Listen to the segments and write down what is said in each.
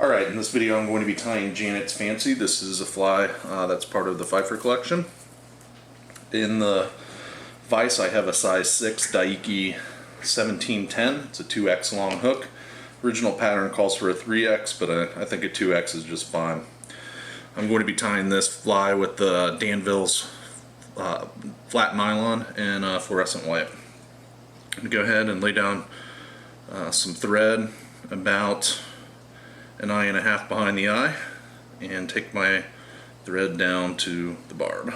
Alright, in this video I'm going to be tying Janet's Fancy. This is a fly that's part of the Pfeiffer collection. In the vise I have a size 6 Daiki 1710. It's a 2x long hook. Original pattern calls for a 3x, but I think a 2x is just fine. I'm going to be tying this fly with the Danville's flat nylon and fluorescent white. I'm going to go ahead and lay down some thread about 1.5 inches behind the eye and take my thread down to the barb.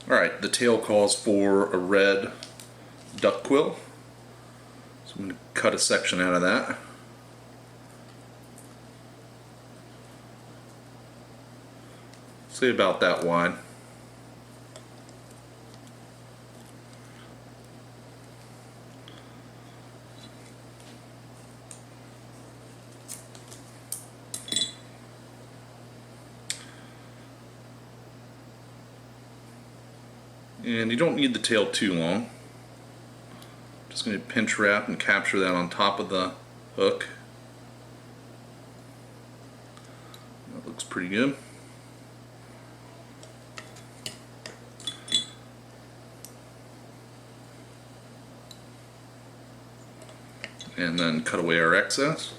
Alright, the tail calls for a red duck quill, so I'm going to cut a section out of that. Say about that wide. And you don't need the tail too long. Just going to pinch wrap and capture that on top of the hook. That looks pretty good. And then cut away our excess.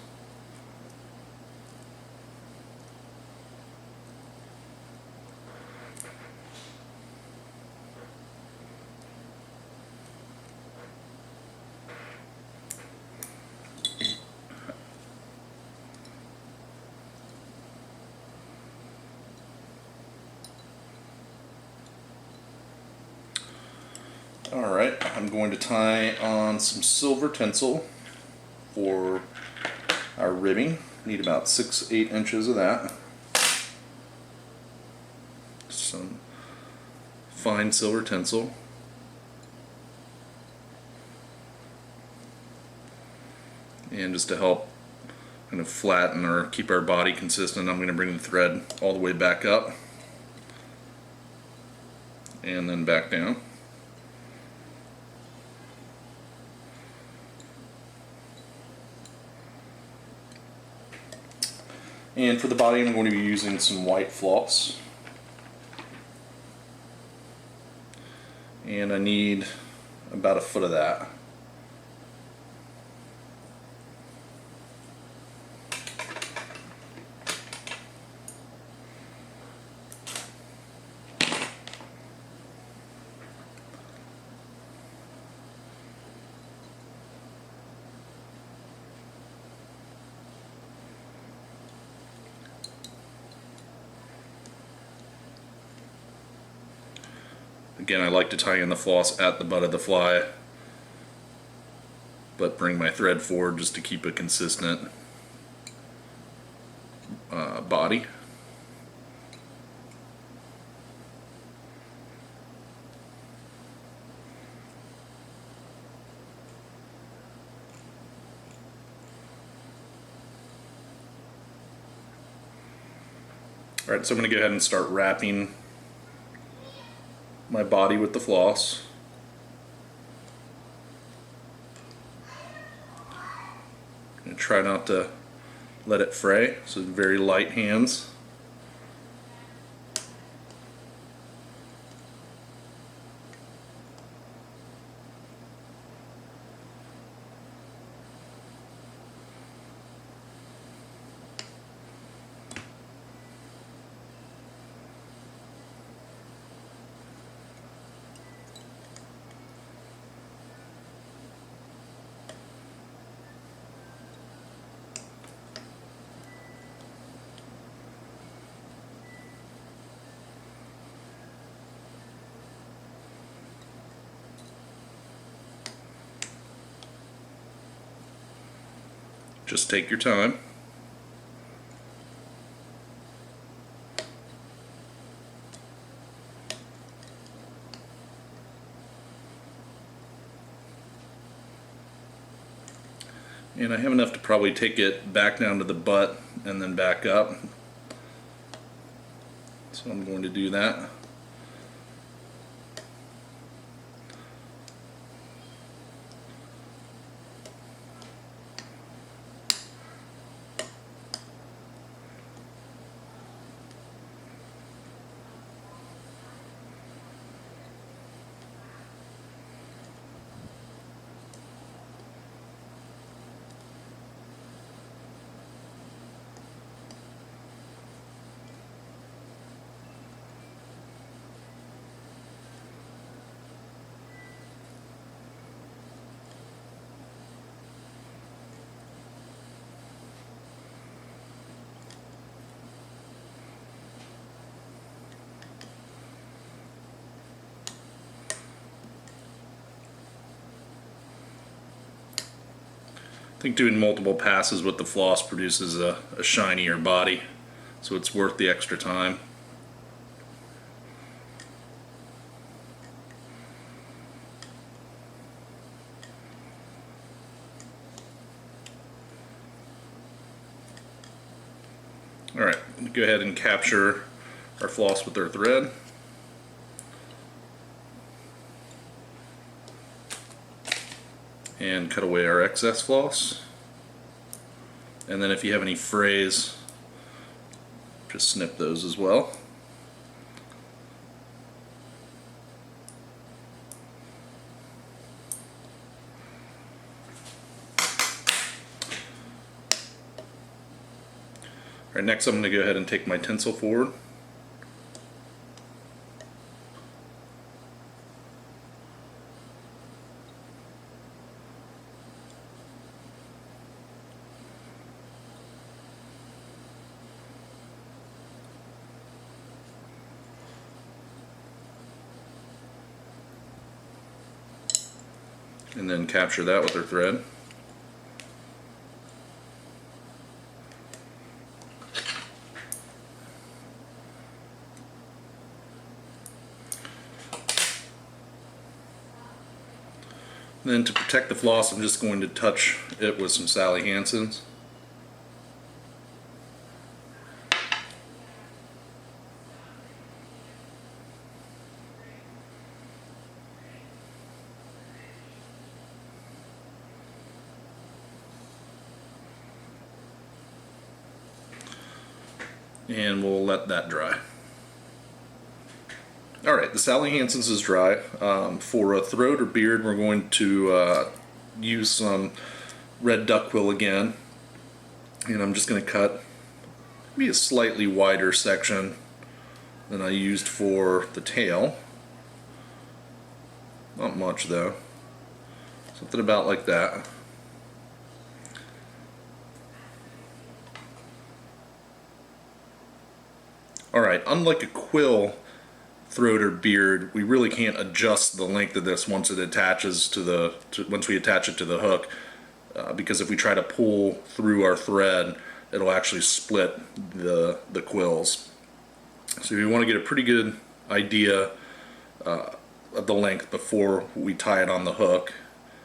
Alright, I'm going to tie on some silver tinsel for our ribbing. Need about 6-8 inches of that. Some fine silver tinsel. And just to help kind of flatten or keep our body consistent, I'm going to bring the thread all the way back up and then back down. And for the body, I'm going to be using some white floss. And I need about 1 foot of that. Again, I like to tie in the floss at the butt of the fly, but bring my thread forward just to keep a consistent body. Alright, so I'm going to go ahead and start wrapping my body with the floss. I'm going to try not to let it fray, so very light hands. Just take your time. And I have enough to probably take it back down to the butt and then back up. So I'm going to do that. I think doing multiple passes with the floss produces a shinier body, so it's worth the extra time. Alright, go ahead and capture our floss with our thread. And cut away our excess floss. And then if you have any frays, just snip those as well. Alright, next I'm going to go ahead and take my tinsel forward. And then capture that with our thread. Then to protect the floss, I'm just going to touch it with some Sally Hansen's. And we'll let that dry. Alright, the Sally Hansen's is dry. For a throat or beard, we're going to use some red duck quill again. And I'm just going to cut maybe a slightly wider section than I used for the tail. Not much though. Something about like that. Alright, unlike a quill throat or beard, we really can't adjust the length of this once it attaches to once we attach it to the hook, because if we try to pull through our thread, it'll actually split the quills. So we want to get a pretty good idea of the length before we tie it on the hook.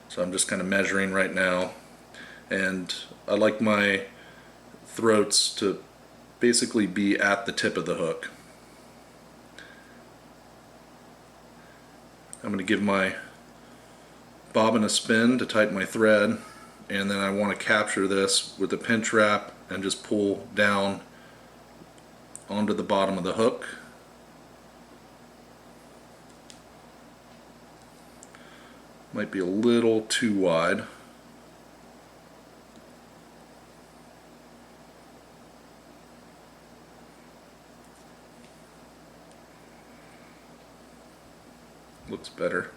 So I'm just kind of measuring right now, and I like my throats to basically be at the tip of the hook. I'm going to give my bobbin a spin to tighten my thread, and then I want to capture this with a pinch wrap and just pull down onto the bottom of the hook. Might be a little too wide. Looks better.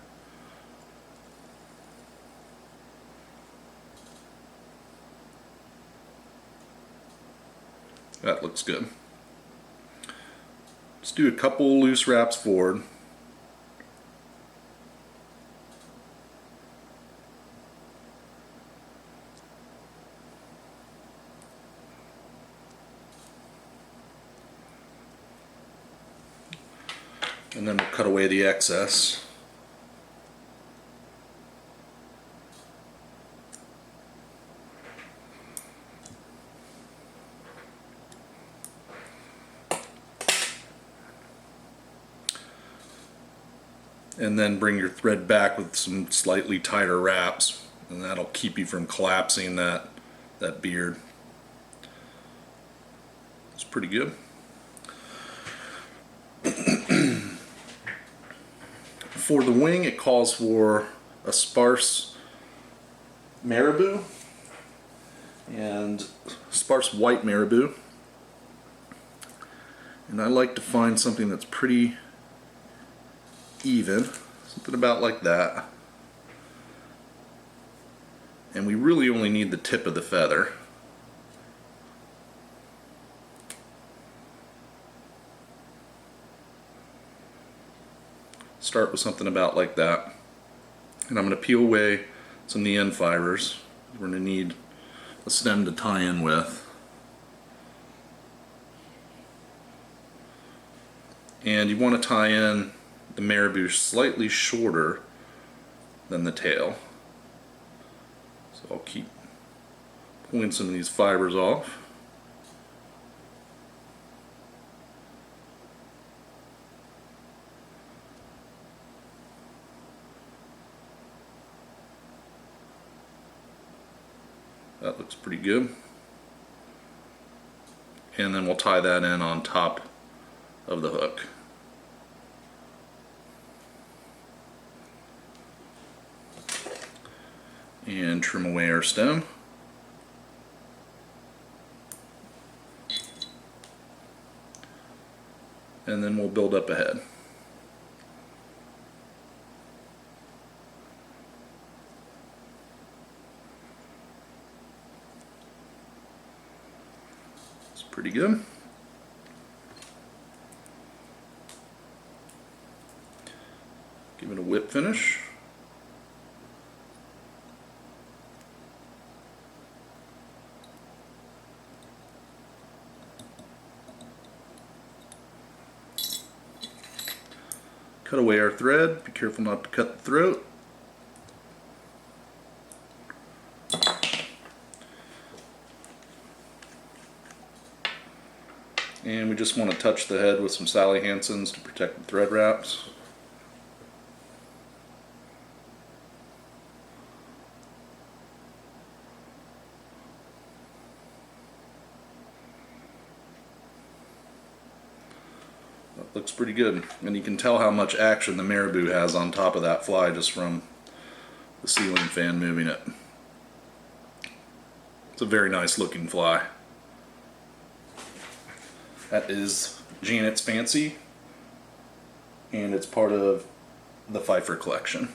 That looks good. Let's do a couple loose wraps forward. And then we'll cut away the excess. and then bring your thread back with some slightly tighter wraps, and that'll keep you from collapsing that beard. It's pretty good. For the wing, it calls for a sparse Marabou and sparse white Marabou, and I like to find something that's pretty even, something about like that. And we really only need the tip of the feather. Start with something about like that. And I'm going to peel away some of the end fibers. We're going to need a stem to tie in with. And you want to tie in the Marabou slightly shorter than the tail. So I'll keep pulling some of these fibers off. That looks pretty good. And then we'll tie that in on top of the hook. And trim away our stem. And then we'll build up a head. It's pretty good. Give it a whip finish. Cut away our thread. Be careful not to cut the throat. And we just want to touch the head with some Sally Hansen's to protect the thread wraps. That looks pretty good, and you can tell how much action the Marabou has on top of that fly just from the ceiling fan moving it. It's a very nice looking fly. That is Janet's Fancy, and it's part of the Pfeiffer collection.